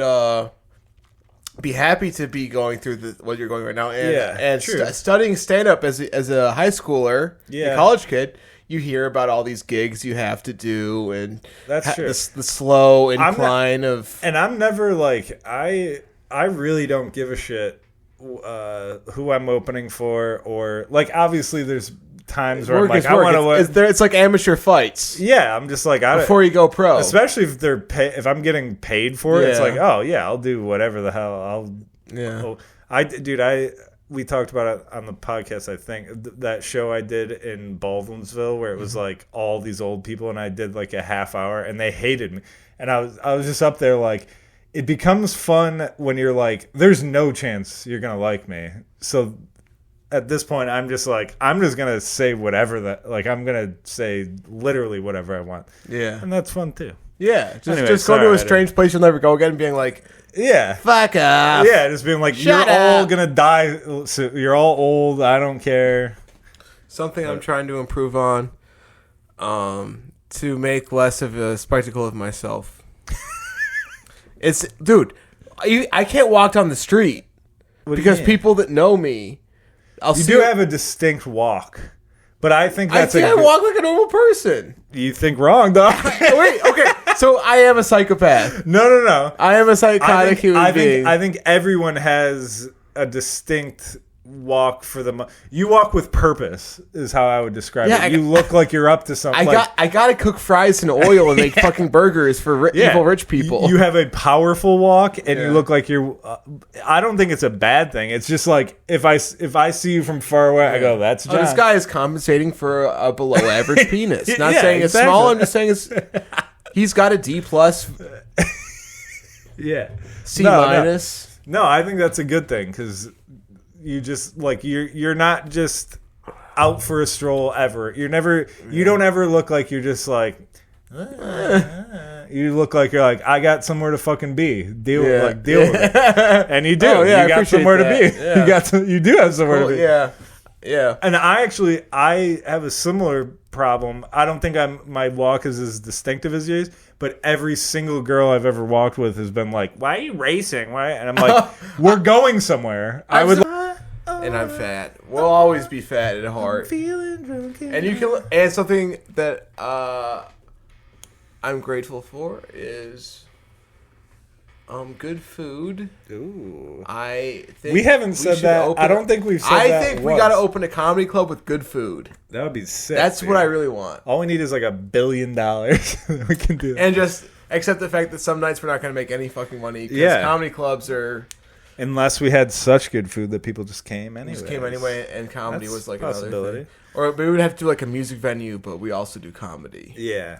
be happy to be going through what you're going right now, and studying stand-up as a high schooler, a college kid. You hear about all these gigs you have to do, and that's true. The slow incline of. And I'm never like I really don't give a shit who I'm opening for, or like obviously there's times where I'm like I want to. It's like amateur fights. Yeah, I'm just like before you go pro, especially if if I'm getting paid for it. It's like I'll do whatever the hell we talked about it on the podcast, I think, that show I did in Baldwinsville where it was like all these old people and I did like a half hour and they hated me. And I was just up there like, it becomes fun when you're like, there's no chance you're going to like me. So at this point, I'm just like, I'm just going to say whatever I'm going to say literally whatever I want. Yeah. And that's fun too. Yeah. Just go to a strange place you'll never go again and being like, yeah. Fuck off. Yeah, just being like, you're all going to die. So you're all old. I don't care. Something I'm trying to improve on to make less of a spectacle of myself. Dude, I can't walk down the street because people that know me, you do have a distinct walk. But I think that's I walk like a normal person. You think wrong, though. Wait, okay. So I am a psychopath. No. I am a psychotic human being. I think everyone has a distinct walk for you walk with purpose is how I would describe it. You look like you're up to something. I gotta cook fries in oil and make fucking burgers for evil rich people. You have a powerful walk and you look like you're I don't think it's a bad thing. It's just like if I see you from far away, I go, that's John. This guy is compensating for a below average penis. Not saying it's small, I'm just saying he's got a D+. Yeah. C-. No, I think that's a good thing because you just like you're not just out for a stroll ever. You don't ever look like you're just like you look like you're like I got somewhere to fucking be. Deal with it. And you do. You got somewhere to be. Yeah. You do have somewhere to be. Yeah. And I have a similar problem. I don't think my walk is as distinctive as yours, but every single girl I've ever walked with has been like, "Why are you racing? Why?" And I'm like, "We're going somewhere." And I'm fat. We'll always be fat at heart. I'm feeling drunk. And something that I'm grateful for is good food. Ooh. I think we haven't said that. I don't think we've said that. I think we got to open a comedy club with good food. That would be sick. That's what I really want. All we need is like $1 billion. We can do that. And just accept the fact that some nights we're not going to make any fucking money because comedy clubs are... Unless we had such good food that people just came anyway. And comedy was like another thing. Or we would have to do like a music venue, but we also do comedy. Yeah.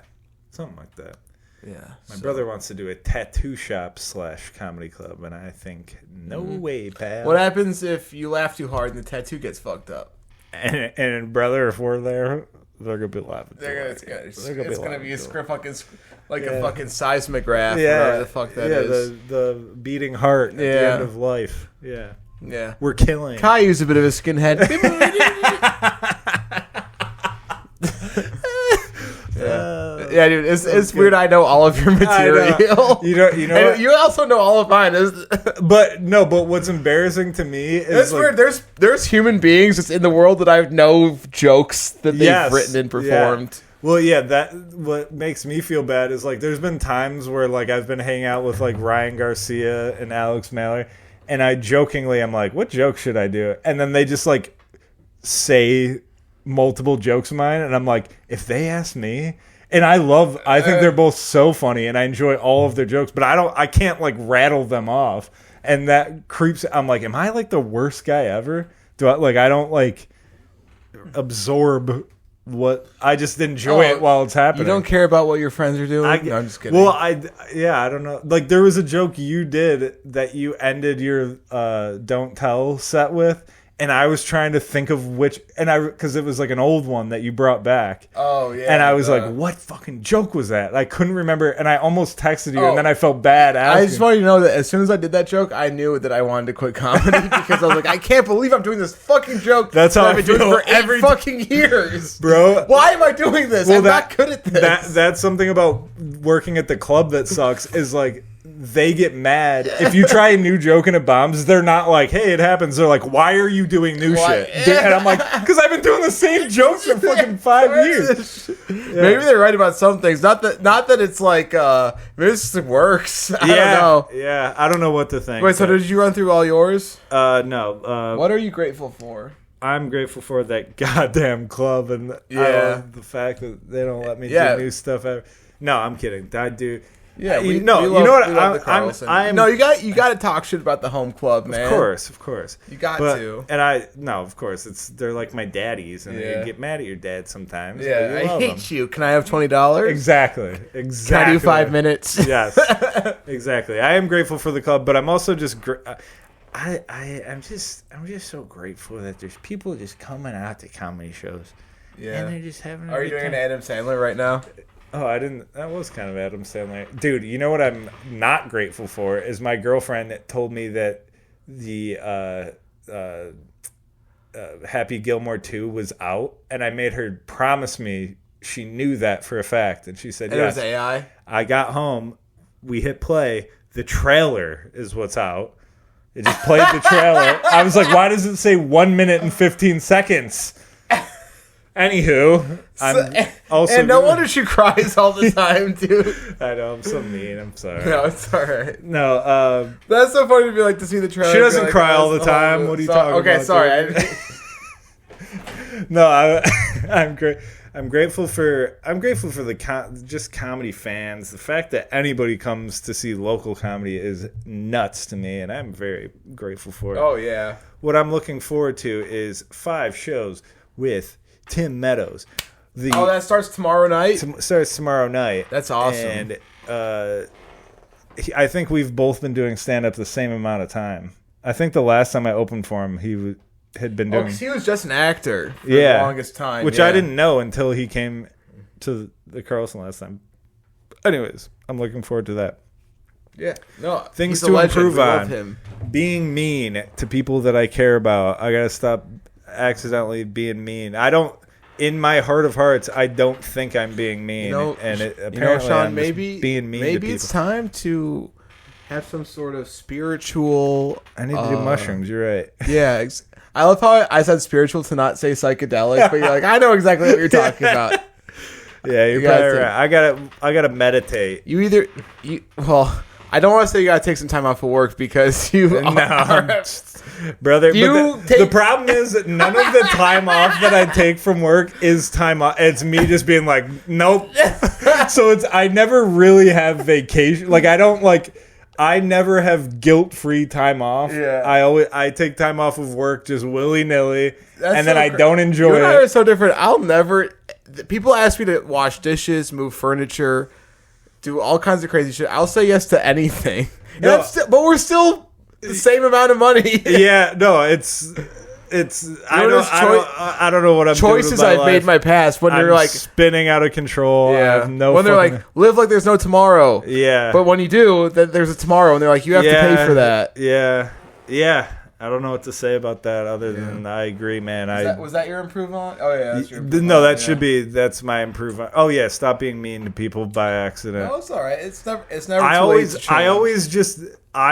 Something like that. Yeah. My brother wants to do a tattoo shop / comedy club, and I think, no way, pal. What happens if you laugh too hard and the tattoo gets fucked up? And brother, if we're there, they're going to be laughing. It's going to be a fucking seismograph, whatever the fuck that is. The beating heart at the end of life. Yeah. Yeah. We're killing. Caillou's a bit of a skinhead. Yeah, dude, it's weird. I know all of your material. You know, you also know all of mine. But what's embarrassing to me is weird. There's human beings just in the world that I know jokes that they've written and performed. Yeah. Well, yeah, that what makes me feel bad is like there's been times where like I've been hanging out with like Ryan Garcia and Alex Mallory, and I jokingly I'm like, what joke should I do? And then they just like say multiple jokes of mine, and I'm like, if they ask me. And I think they're both so funny, and I enjoy all of their jokes, but I can't like rattle them off, and that creeps. I'm like, am I like the worst guy ever? I don't like absorb what I just enjoy it while it's happening. You don't care about what your friends are doing. No, I'm just kidding. Well, I don't know. Like there was a joke you did that you ended your Don't Tell set with. And I was trying to think of because it was like an old one that you brought back. Oh, yeah. And I was like, what fucking joke was that? I couldn't remember. And I almost texted you, and then I felt bad asking. I just want you to know that as soon as I did that joke, I knew that I wanted to quit comedy because I was like, I can't believe I'm doing this fucking joke. That's how I've been doing for 8 fucking years. Bro. Why am I doing this? I'm not good at this. That's something about working at the club that sucks is like they get mad if you try a new joke and it bombs. They're not like, hey, it happens. They're like, why are you doing new shit? And I'm like, because I've been doing the same jokes for fucking 5 years. Maybe they're right about some things. Not that it's like maybe this works. I don't know. Yeah, I don't know what to think. Wait, so did you run through all yours? No. What are you grateful for? I'm grateful for that goddamn club and I love the fact that they don't let me do new stuff ever. No, I'm kidding. I do. Yeah, you know what? I'm no, you got to talk shit about the home club, man. Of course. You got to. And of course, they're like my daddies, and you get mad at your dad sometimes. Yeah, I hate you. Can I have $20? Exactly. Can I do 5 minutes? Yes, exactly. I am grateful for the club, but I'm also just. I'm just so grateful that there's people just coming out to comedy shows. Yeah, and they're just having. Are you doing an Adam Sandler right now? Oh, I didn't. That was kind of Adam Sandler. Dude, you know what I'm not grateful for is my girlfriend told me that the Happy Gilmore 2 was out, and I made her promise me she knew that for a fact, and she said, yes. It was AI? I got home, we hit play, the trailer is what's out. It just played the trailer. I was like, why does it say 1 minute and 15 seconds? Anywho, I'm also... And no wonder she cries all the time, dude. I know, I'm so mean. I'm sorry. No, it's all right. No, that's so funny to be like to see the trailer. She doesn't cry all the time. What are you talking about? Okay, sorry. No, I'm great. I'm grateful for the just comedy fans. The fact that anybody comes to see local comedy is nuts to me, and I'm very grateful for it. Oh yeah. What I'm looking forward to is 5 shows with Tim Meadows. That starts tomorrow night? Starts tomorrow night. That's awesome. And I think we've both been doing stand-up the same amount of time. I think the last time I opened for him, he had been doing... because he was just an actor for the longest time. Which I didn't know until he came to the Carlson last time. Anyways, I'm looking forward to that. Yeah. No, things to improve on. Him. Being mean to people that I care about. I got to stop accidentally being mean. In my heart of hearts, I don't think I'm being mean. Apparently Sean, I'm maybe being mean to people. Maybe it's time to have some sort of spiritual... I need to do mushrooms, you're right. Yeah, I love how I said spiritual to not say psychedelic, but you're like, I know exactly what you're talking about. Yeah, you're probably right. I gotta meditate. Well, I don't want to say you gotta take some time off of work because brother. The problem is that none of the time off that I take from work is time off. It's me just being like, nope. So I never really have vacation. Like I never have guilt-free time off. Yeah. I take time off of work just willy-nilly, and then I don't enjoy it. You and I are so different. I'll never... People ask me to wash dishes, move furniture, do all kinds of crazy shit. I'll say yes to anything. No, but we're still the same amount of money. Yeah, no, it's I don't know what I'm choices doing with my I've life. made in my past when they're like spinning out of control. Yeah. I have no when they're like live like there's no tomorrow. Yeah. But when you do, then there's a tomorrow, and they're like you have to pay for that. Yeah. Yeah. I don't know what to say about that other than I agree, man. Was that your improvement? Oh yeah. That's your no, that should be. That's my improvement. Oh yeah. Stop being mean to people by accident. No, it's all right. It's never. I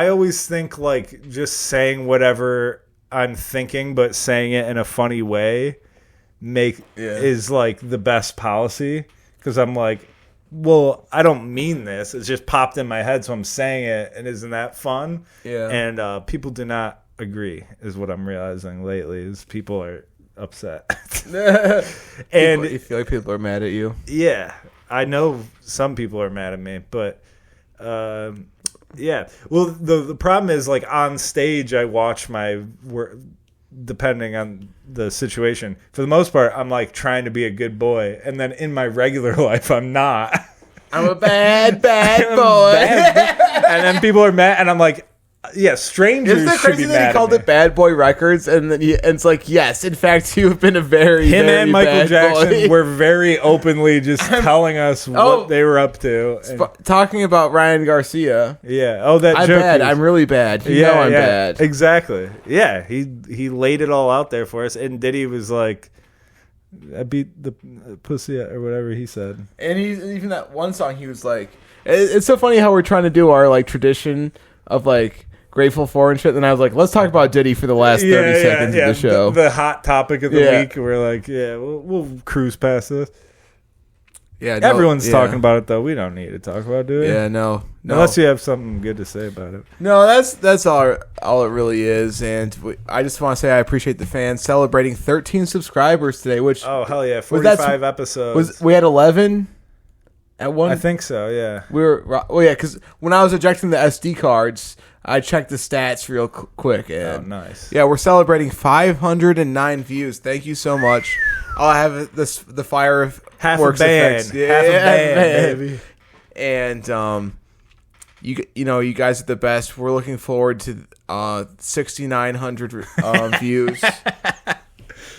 always think like just saying whatever I'm thinking, but saying it in a funny way is like the best policy, because I'm like, well, I don't mean this. It's just popped in my head, so I'm saying it, and isn't that fun? Yeah. And people do not agree, is what I'm realizing lately. Is people are upset, and you feel like people are mad at you. Yeah, I know some people are mad at me, but. Yeah. Well, the problem is, like, on stage, I watch my work, depending on the situation. For the most part, I'm, like, trying to be a good boy. And then in my regular life, I'm not. I'm a bad boy. And then people are mad, and I'm like, yeah, strangers Isn't that should crazy be that mad he called it Bad Boy Records, and then and it's like, yes, in fact, you have been a very, Him very and Michael bad Jackson boy. were very openly just telling us what they were up to. Talking about Ryan Garcia. Yeah. Oh, that I'm joke. bad. I'm really bad. You know I'm bad. Exactly. Yeah. He laid it all out there for us, and Diddy was like, I beat the pussy or whatever he said. And even that one song, he was like, It's so funny how we're trying to do our like tradition of like grateful for and shit. And I was like, let's talk about Diddy for the last 30 seconds of the show. The hot topic of the week. We're like, we'll cruise past this. Yeah, everyone's talking about it though. We don't need to talk about it. Yeah, no. Unless you have something good to say about it. No, that's all it really is. And I just want to say I appreciate the fans celebrating 13 subscribers today. Which hell yeah, 45 episodes. We had 11 at one. I think so. Yeah. Because when I was ejecting the SD cards, I checked the stats real quick. And nice. Yeah, we're celebrating 509 views. Thank you so much. I'll have the fire half works a band, effects. half a band, baby. And you guys are the best. We're looking forward to 6,900 views.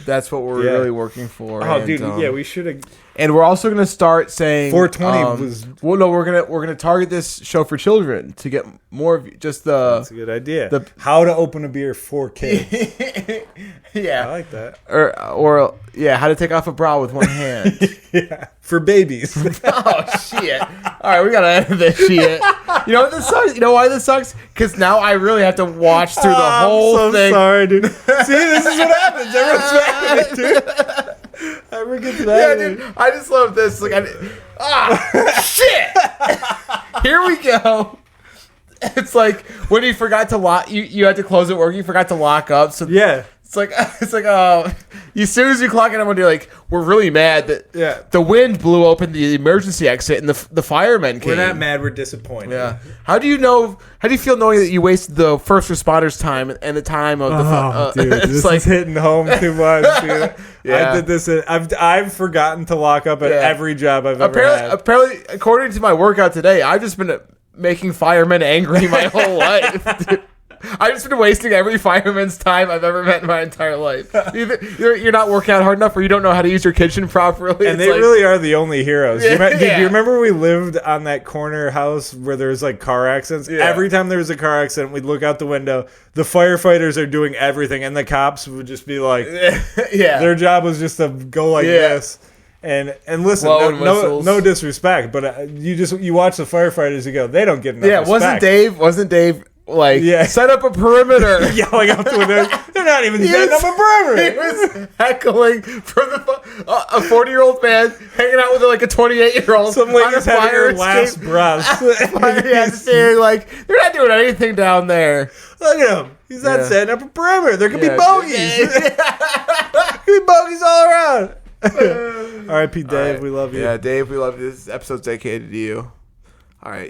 That's what we're really working for. Oh, and, dude, we should have. And we're also going to start saying 420 was. Well, no, we're gonna target this show for children to get more of just the. That's a good idea. How to open a beer for kids. Yeah, I like that. Or how to take off a bra with one hand. Yeah, for babies. Oh shit! All right, we gotta edit this shit. You know what this sucks? You know why this sucks? Because now I really have to watch through the whole thing. I'm sorry, dude. See, this is what happens. Everyone's mad at me, dude. I forget that. Yeah, dude. I just love this. Like, shit! Here we go. It's like when you forgot to lock. You had to close at work. You forgot to lock up. So yeah. It's like as soon as you clock in, everyone, you're like, we're really mad that the wind blew open the emergency exit and the firemen came. We're not mad, we're disappointed. Yeah. How do you feel knowing that you wasted the first responders' time and the time of the dude, this is hitting home too much, dude. Yeah. I did this. I've forgotten to lock up at every job I've ever had. Apparently, according to my workout today, I've just been making firemen angry my whole life. Dude. I've just been wasting every fireman's time I've ever met in my entire life. Either you're not working out hard enough, or you don't know how to use your kitchen properly. And they really are the only heroes. Do you remember we lived on that corner house where there was like car accidents? Yeah. Every time there was a car accident, we'd look out the window. The firefighters are doing everything, and the cops would just be like, their job was just to go like this. And listen, no disrespect, but you watch the firefighters, you go, they don't get enough respect. Wasn't Dave like, set up a perimeter? Yelling out the window. They're not even setting up a perimeter. He was heckling from a 40-year-old man hanging out with like a 28-year-old. Some lady's having her last breath. Saying like, they're not doing anything down there. Look at him. He's not setting up a perimeter. There could be bogeys. There could be bogeys all around. R.I.P. Dave. We love you. Yeah, Dave, we love you. This episode's dedicated to you. All right.